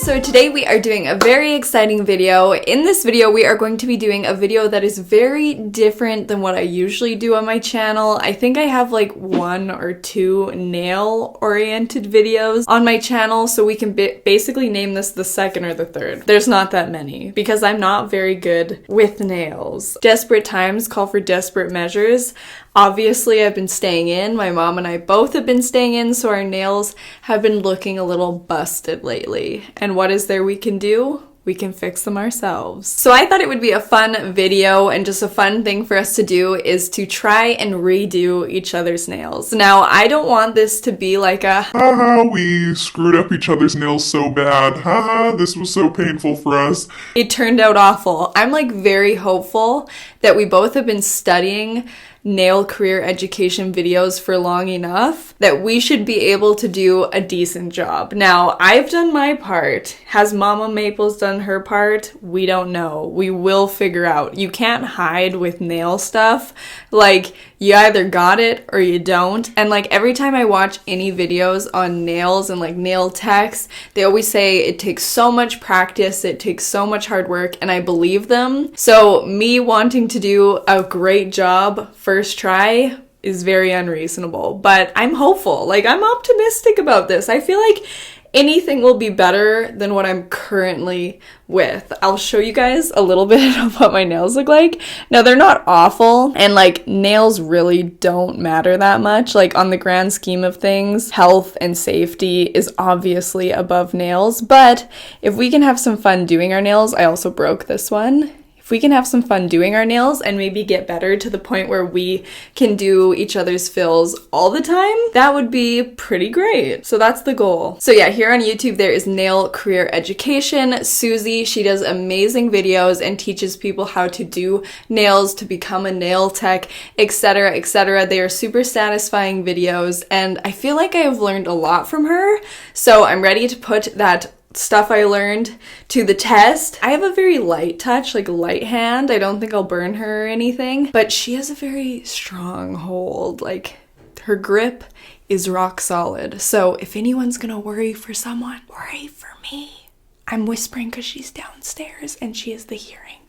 So today we are doing a very exciting video. In this video, we are going to be doing a video that is very different than what I usually do on my channel. I think I have like 1 or 2 nail-oriented videos on my channel, so we can basically name this the second or the third. There's not that many because I'm not very good with nails. Desperate times call for desperate measures. Obviously, I've been staying in. My mom and I both have been staying in, so our nails have been looking a little busted lately. And what is there we can do? We can fix them ourselves. So I thought it would be a fun video, and just a fun thing for us to do is to try and redo each other's nails. Now, I don't want this to be like a haha, we screwed up each other's nails so bad. Haha, this was so painful for us. It turned out awful. I'm like very hopeful that we both have been studying nail career education videos for long enough that we should be able to do a decent job. Now, I've done my part. Has Mama Maples done her part? We don't know. We will figure out. You can't hide with nail stuff. Like, you either got it or you don't. And like every time I watch any videos on nails and like nail techs, they always say it takes so much practice, it takes so much hard work, and I believe them. So me wanting to do a great job first try is very unreasonable, but I'm hopeful. Like, I'm optimistic about this. I feel like anything will be better than what I'm currently with. I'll show you guys a little bit of what my nails look like. Now, they're not awful, and like nails really don't matter that much. Like, on the grand scheme of things, health and safety is obviously above nails, but if we can have some fun doing our nails, I also broke this one. If we can have some fun doing our nails and maybe get better to the point where we can do each other's fills all the time, that would be pretty great. So that's the goal. So yeah, here on YouTube there is Nail Career Education. Susie, she does amazing videos and teaches people how to do nails, to become a nail tech, etc., etc. They are super satisfying videos, and I feel like I have learned a lot from her. So I'm ready to put that stuff I learned to the test. I have a very light touch, like light hand. I don't think I'll burn her or anything, but she has a very strong hold. Like, her grip is rock solid. So if anyone's gonna worry for someone, worry for me. I'm whispering because she's downstairs and she has the hearing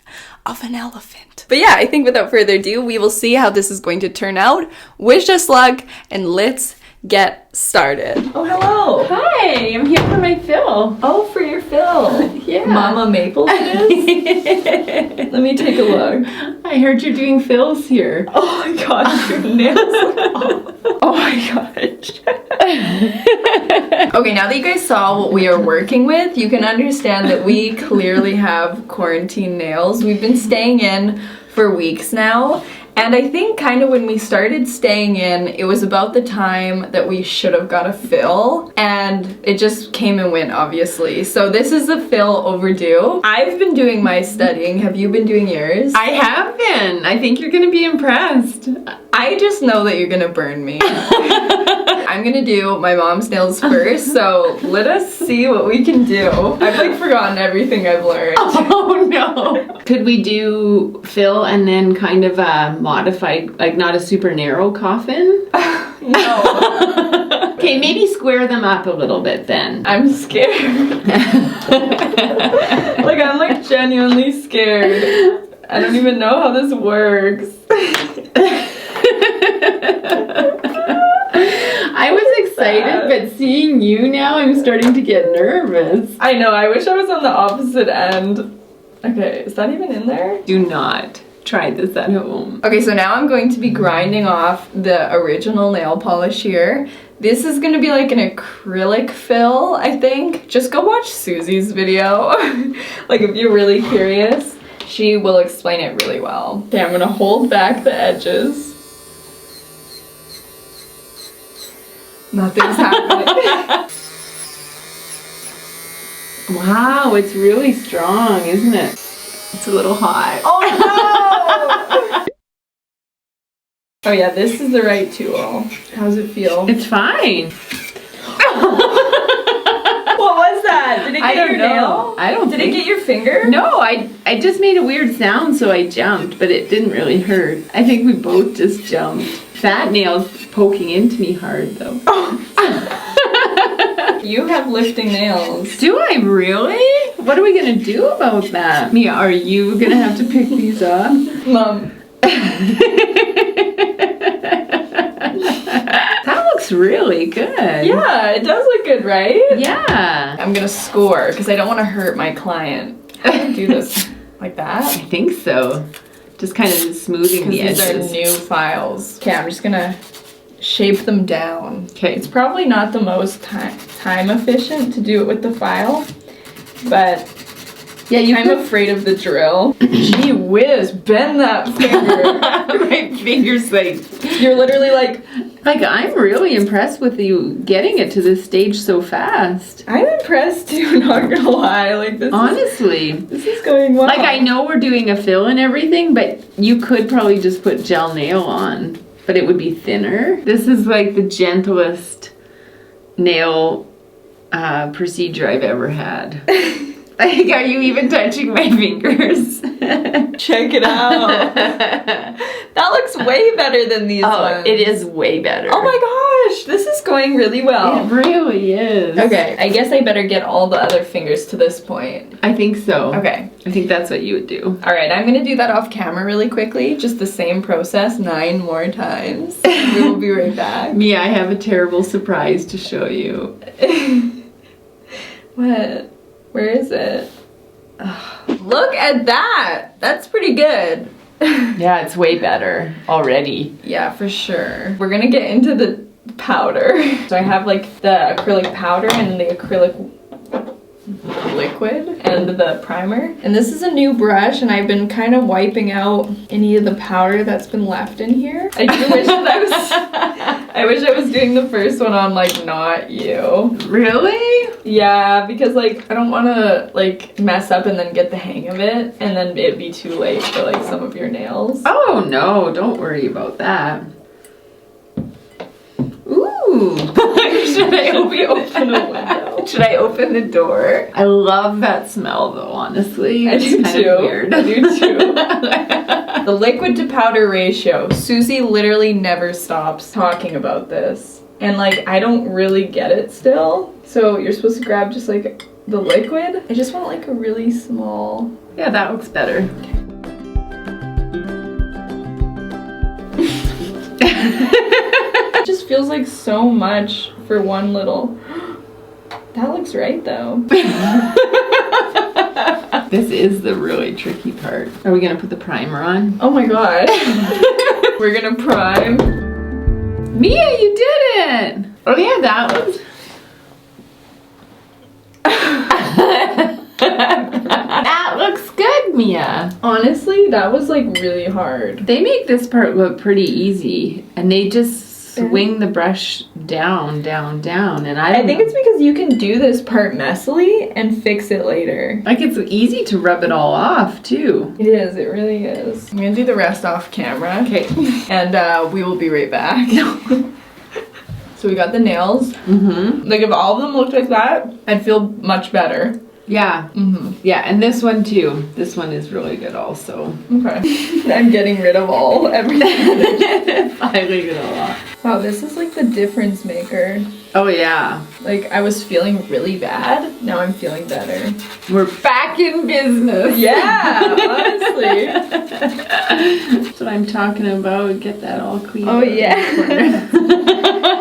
of an elephant. But yeah, I think without further ado, we will see how this is going to turn out. Wish us luck, and let's get started. Oh, hello. Hi, I'm here for my fill. Oh, for your fill. Yeah. Mama Maples it is? Let me take a look. I heard you're doing fills here. Oh my gosh, your nails look awful. Oh my gosh. Okay, now that you guys saw what we are working with, you can understand that we clearly have quarantine nails. We've been staying in for weeks now. And I think kind of when we started staying in, it was about the time that we should have got a fill, and it just came and went, obviously. So this is a fill overdue. I've been doing my studying. Have you been doing yours? I have been. I think you're gonna be impressed. I just know that you're gonna burn me. I'm gonna do my mom's nails first, so let us see what we can do. I've like forgotten everything I've learned. Oh no. Could we do fill and then kind of a modified, like not a super narrow coffin? No. Okay, maybe square them up a little bit then. I'm scared. Like, I'm like genuinely scared. I don't even know how this works. I was excited, but seeing you now, I'm starting to get nervous. I know, I wish I was on the opposite end. Okay, is that even in there? Do not try this at home. Okay, so now I'm going to be grinding off the original nail polish here. This is gonna be like an acrylic fill, I think. Just go watch Susie's video. Like, if you're really curious, she will explain it really well. Okay, I'm gonna hold back the edges. Nothing's happening. Wow, it's really strong, isn't it? It's a little hot. Oh no! Oh yeah, this is the right tool. How's it feel? It's fine. What was that? Did it get your nail? I don't Did think... it get your finger? No, I just made a weird sound, so I jumped, but it didn't really hurt. I think we both just jumped. That nail's poking into me hard, though. Oh. You have lifting nails. Do I really? What are we gonna do about that? Mia, are you gonna have to pick these up? Mom. That looks really good. Yeah, it does look good, right? Yeah. I'm gonna score because I don't want to hurt my client. How do I do this like that? I think so. Just kind of smoothing the These edges. are new files. Okay, I'm just gonna shape them down. Okay. It's probably not the most time efficient to do it with the file, but Yeah, I'm afraid of the drill. Gee whiz, bend that finger. My fingers like You're literally like, I'm really impressed with you getting it to this stage so fast. I'm impressed too, not gonna lie. Like this Honestly. this is going well. Like I know we're doing a fill and everything, but you could probably just put gel nail on, but it would be thinner. This is like the gentlest nail procedure I've ever had. Like, are you even touching my fingers? Check it out. That looks way better than these ones. It is way better. Oh my gosh, this is going really well. It really is. Okay, I guess I better get all the other fingers to this point. I think so. Okay. I think that's what you would do. All right, I'm gonna do that off camera really quickly. Just the same process 9 more times. We will be right back. Mia, I have a terrible surprise to show you. What? Where is it? Ugh. Look at that! That's pretty good. Yeah, it's way better already. Yeah, for sure. We're gonna get into the powder. So I have like the acrylic powder and the acrylic liquid and the primer. And this is a new brush and I've been kind of wiping out any of the powder that's been left in here. I do wish that I wish I was doing the first one on like not you. Really? Yeah, because like I don't want to like mess up and then get the hang of it and then it'd be too late for like some of your nails. Oh no, don't worry about that. Ooh. Should I open the window? Should I open the door? I love that smell though, honestly. I do kind too. of weird. I do too. The liquid to powder ratio. Susie literally never stops talking about this. And like I don't really get it still. So you're supposed to grab just like the liquid. I just want like a really small. Yeah, that looks better. It just feels like so much for one little. That looks right though. This is the really tricky part. Are we gonna put the primer on? Oh my god. We're gonna prime. Mia, you did it! Oh yeah, that was... That looks good, Mia. Honestly, that was like really hard. They make this part look pretty easy, and they just swing the brush down, down, down, and I think it's because you can do this part messily and fix it later. like it's easy to rub it all off too. It is, it really is. I'm gonna do the rest off camera. Okay. And we will be right back. So we got the nails. Mm-hmm. Like if all of them looked like that, I'd feel much better. Yeah. Mm-hmm. Yeah, and this one too. This one is really good also. Okay. I'm getting rid of everything. Filing it all off. Wow, this is like the difference maker. Oh yeah. Like I was feeling really bad. Now I'm feeling better. We're back in business. Yeah, honestly. That's what I'm talking about. Get that all clean. Oh yeah.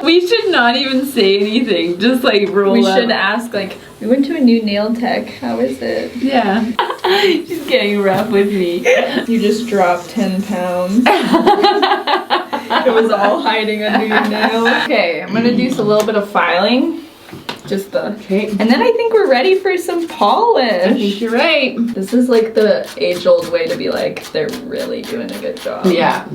We should not even say anything. Just like roll We up. should ask like, we went to a new nail tech. How is it? Yeah. She's getting rough with me. You just dropped 10 pounds. It was all hiding under your nail. Okay, I'm gonna do a little bit of filing. Just the... Okay. And then I think we're ready for some polish. I think you're right. This is like the age-old way to be like, they're really doing a good job. Yeah.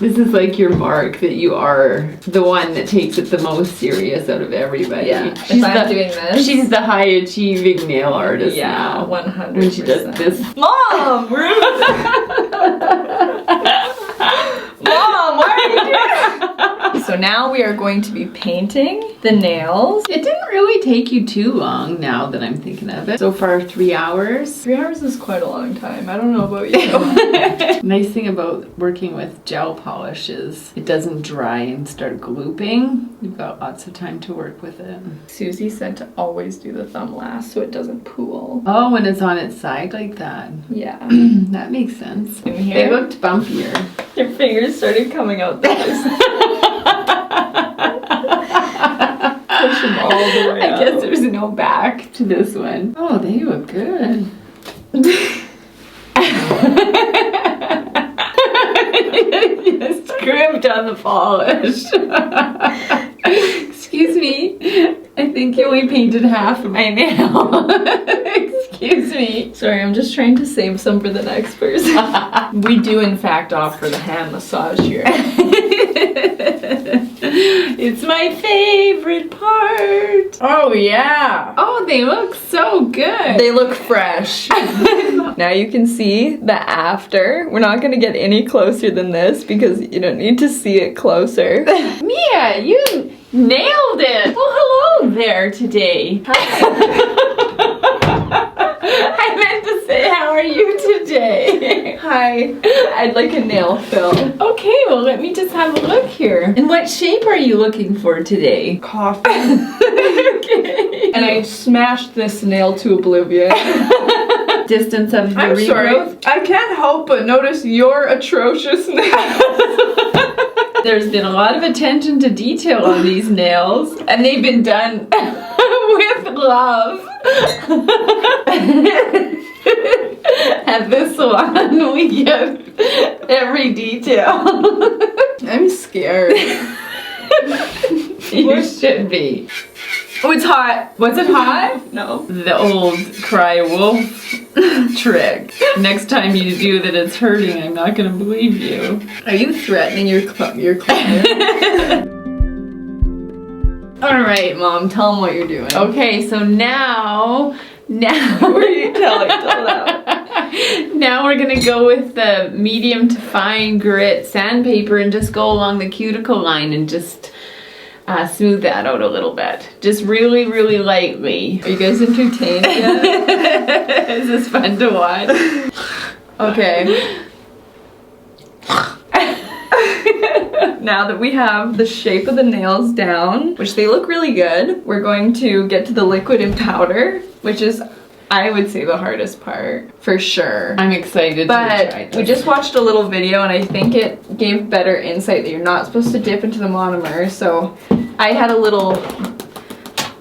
This is like your mark that you are the one that takes it the most serious out of everybody. Yeah. She's If I'm doing this. She's the high achieving nail artist Yeah, now. 100%. When she does this. Mom, rude. Mom, why are you doing? So so now we are going to be painting the nails. It didn't really take you too long now that I'm thinking of it. So far, 3 hours. 3 hours is quite a long time. I don't know about you. Nice thing about working with gel polish is it doesn't dry and start glooping. You've got lots of time to work with it. Susie said to always do the thumb last so it doesn't pool. Oh, when it's on its side like that. Yeah. That makes sense. In here? They looked bumpier. Your fingers started coming out the other side. Push them all the way I out. guess there's no back to this one. Oh, they look good. Just scrimped on the polish. Excuse me. I think you only painted half of my nail. Excuse me. Sorry, I'm just trying to save some for the next person. We do in fact offer the hand massage here. It's my favorite part. Oh yeah. Oh, they look so good. They look fresh. Now you can see the after. We're not gonna get any closer than this because you don't need to see it closer. Mia, you nailed it. Well, hello there today. I meant to say, how are you today? Hi. I'd like a nail fill. Okay, well, let me just have a look here. And what shape are you looking for today? Coffee. Okay. And I smashed this nail to oblivion. Distance of the I'm sorry. regrowth. I can't help but notice your atrocious nails. There's been a lot of attention to detail on these nails, and they've been done with love. At this one, we get every detail. I'm scared. You should be. Oh, it's hot. Was it hot? No. The old cry wolf trick. Next time you do that it's hurting, I'm not gonna believe you. Are you threatening your client? All right, Mom. Tell them what you're doing. Okay, so now What are you telling? Tell them. now we're gonna go with the medium to fine grit sandpaper and just go along the cuticle line and just smooth that out a little bit. Just really, really lightly. Are you guys entertained yet? Is this fun to watch? Okay. Now that we have the shape of the nails down, which they look really good, we're going to get to the liquid and powder, which is, I would say, the hardest part, for sure. I'm excited to try But this. we just watched a little video and I think it gave better insight that you're not supposed to dip into the monomer, so I had a little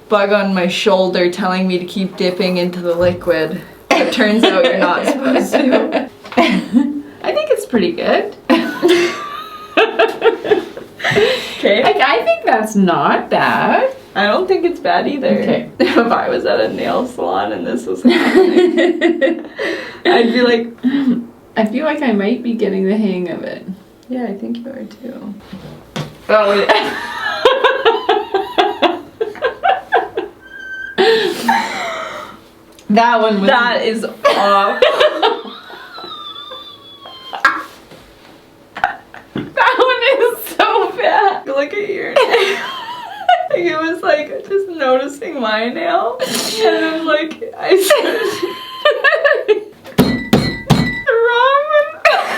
bug on my shoulder telling me to keep dipping into the liquid. It turns out you're not supposed to. I think it's pretty good. Okay. I think that's not bad. I don't think it's bad either. Okay. If I was at a nail salon and this was happening, I'd be like, I feel like I might be getting the hang of it. yeah, I think you are too. Oh, that one was. That is off. That one is so bad. Look at your nail. Like it was like just noticing my nail, and then like I started the wrong one.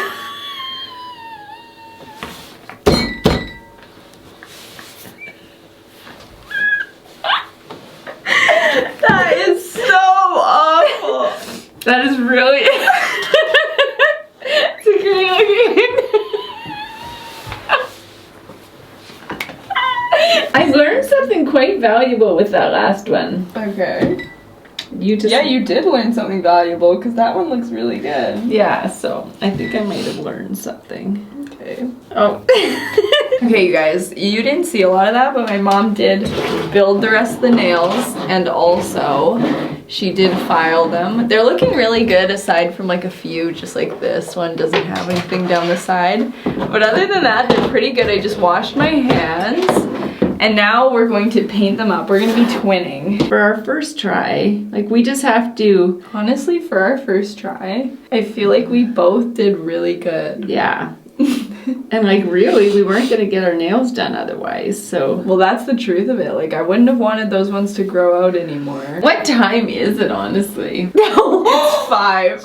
That is so awful. That is really. It's okay looking. I learned something quite valuable with that last one. Okay. You just. Yeah, you did learn something valuable because that one looks really good. Yeah, so I think I might have learned something. Okay. Oh. Okay, you guys, you didn't see a lot of that, but my mom did build the rest of the nails, and also she did file them. They're looking really good aside from like a few, just like this one doesn't have anything down the side. But other than that, they're pretty good. I just washed my hands, and now we're going to paint them up. We're gonna be twinning. For our first try, like we just have to. Honestly, for our first try, I feel like we both did really good. Yeah. And like really, we weren't gonna get our nails done otherwise, so. Well, that's the truth of it. Like, I wouldn't have wanted those ones to grow out anymore. What time is it, honestly? It's 5.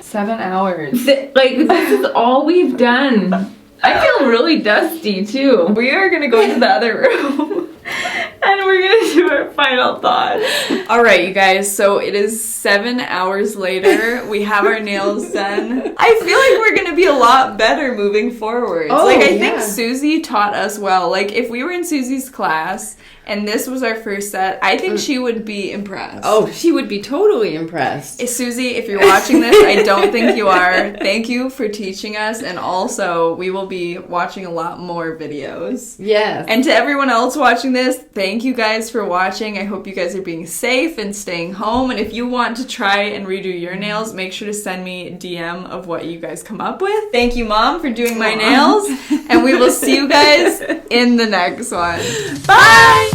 7 hours. This is all we've done. I feel really dusty too. We are gonna go into the other room and we're gonna do our final thoughts. All right, you guys, so it is 7 hours later. We have our nails done. I feel like we're gonna be a lot better moving forward. Oh, like, I think Susie taught us well. Like, if we were in Susie's class and this was our first set, I think she would be impressed. Oh, she would be totally impressed. Susie, if you're watching this, I don't think you are. Thank you for teaching us, and also we will be watching a lot more videos. Yes. And to everyone else watching this, thank you guys for watching. I hope you guys are being safe and staying home, and if you want to try and redo your nails, make sure to send me a DM of what you guys come up with. Thank you, Mom, for doing my nails, and we will see you guys in the next one. Bye!